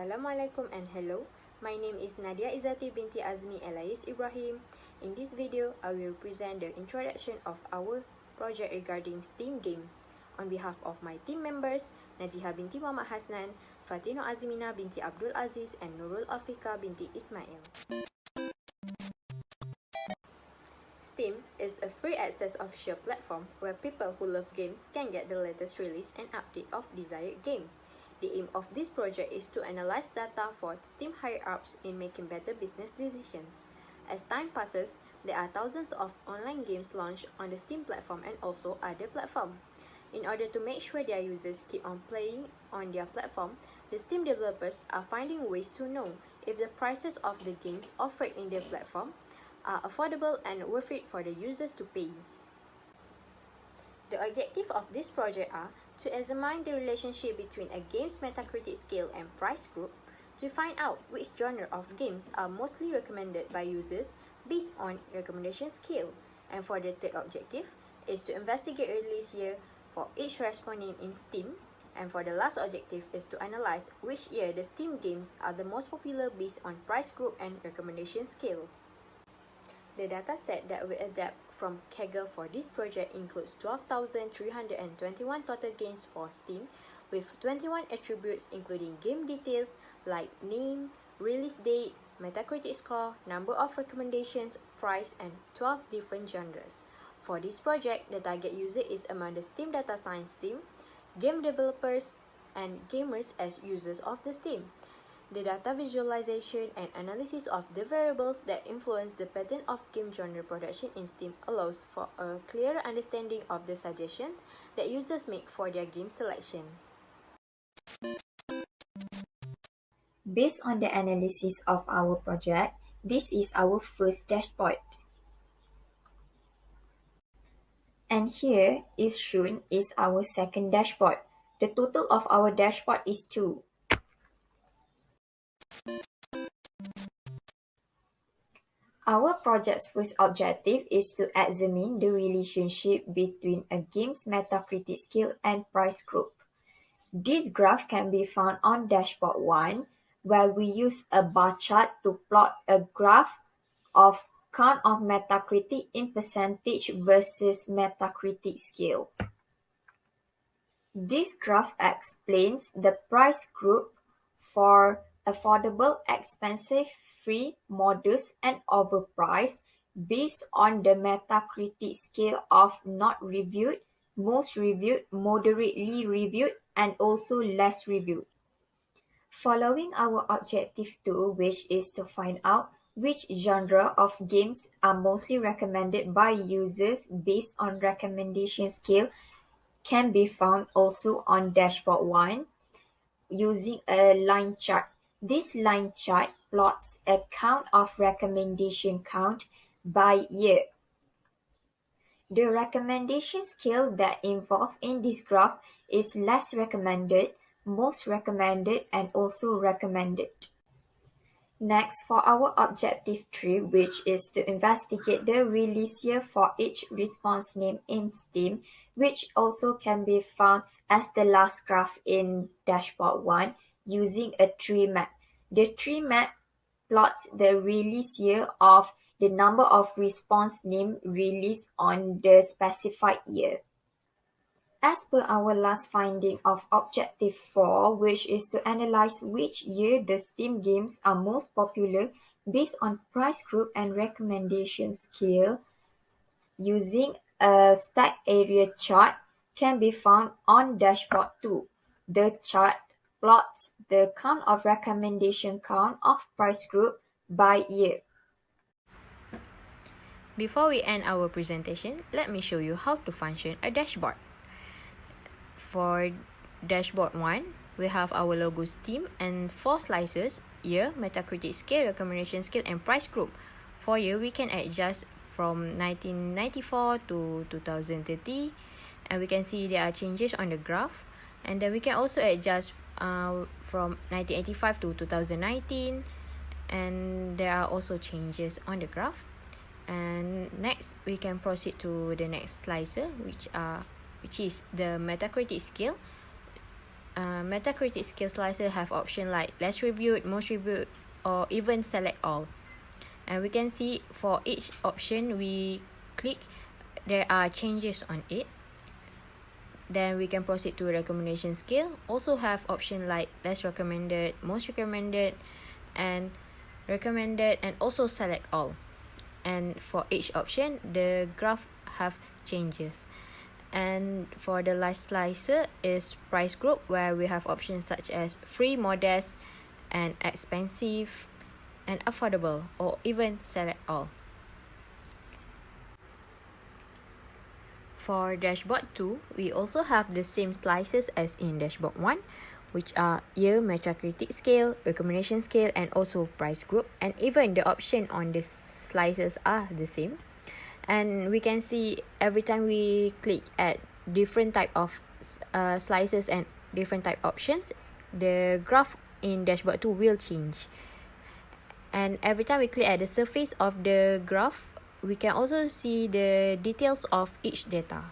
Assalamualaikum and hello. My name is Nadia Izzati binti Azmi Elais Ibrahim. In this video, I will present the introduction of our project regarding STEAM games. On behalf of my team members, Najiha binti Muhammad Hasnan, Fatino Azmina binti Abdul Aziz, and Nurul Afika binti Ismail. Steam is a free access official platform where people who love games can get the latest release and update of desired games. The aim of this project is to analyze data for Steam higher-ups in making better business decisions. As time passes, there are thousands of online games launched on the Steam platform and also other platforms. In order to make sure their users keep on playing on their platform, the Steam developers are finding ways to know if the prices of the games offered in their platform are affordable and worth it for the users to pay. The objective of this project are to examine the relationship between a game's Metacritic scale and price group, to find out which genre of games are mostly recommended by users based on recommendation scale, and for the third objective is to investigate release year for each responding in Steam, and for the last objective is to analyze which year the Steam games are the most popular based on price group and recommendation scale. The dataset that we adapt from Kaggle for this project includes 12,321 total games for Steam, with 21 attributes including game details like name, release date, Metacritic score, number of recommendations, price, and 12 different genres. For this project, the target user is among the Steam data science team, game developers, and gamers as users of the Steam. The data visualization and analysis of the variables that influence the pattern of game genre production in Steam allows for a clearer understanding of the suggestions that users make for their game selection. Based on the analysis of our project, this is our first dashboard. And here is shown is our second dashboard. The total of our dashboard is 2. Our project's first objective is to examine the relationship between a game's Metacritic scale and price group. This graph can be found on dashboard 1, where we use a bar chart to plot a graph of count of Metacritic in percentage versus Metacritic scale. This graph explains the price group for affordable, expensive, free, modest, and overpriced based on the Metacritic scale of not reviewed, most reviewed, moderately reviewed, and also less reviewed. Following our objective 2, which is to find out which genre of games are mostly recommended by users based on recommendation scale, can be found also on dashboard 1 using a line chart. This line chart plots a count of recommendation count by year. The recommendation scale that involved in this graph is less recommended, most recommended, and also recommended. Next, for our objective 3, which is to investigate the release year for each response name in Steam, which also can be found as the last graph in dashboard 1 using a tree map. The tree map plots the release year of the number of response name released on the specified year. As per our last finding of objective 4, which is to analyze which year the Steam games are most popular based on price group and recommendation scale, using a stack area chart can be found on dashboard 2. The chart plots the count of recommendation count of price group by year. Before we end our presentation, let me show you how to function a dashboard. For dashboard 1, we have our logo Steam and 4 slices: year, Metacritic scale, recommendation scale, and price group. For year, we can adjust from 1994 to 2030, and we can see there are changes on the graph. And then we can also adjust from 1985 to 2019, and there are also changes on the graph. And next, we can proceed to the next slicer, which is the Metacritic scale. Metacritic scale slicer have options like less reviewed, most reviewed, or even select all. And we can see for each option we click, there are changes on it. Then we can proceed to recommendation scale. Also have option like less recommended, most recommended, and recommended, and also select all. And for each option, the graph have changes. And for the last slicer is price group, where we have options such as free, modest, and expensive, and affordable, or even select all. For dashboard 2, we also have the same slices as in dashboard 1, which are year, Metacritic scale, recommendation scale, and also price group. And even the option on the slices are the same. And we can see every time we click at different type of slices and different type options, the graph in dashboard 2 will change. And every time we click at the surface of the graph, we can also see the details of each data.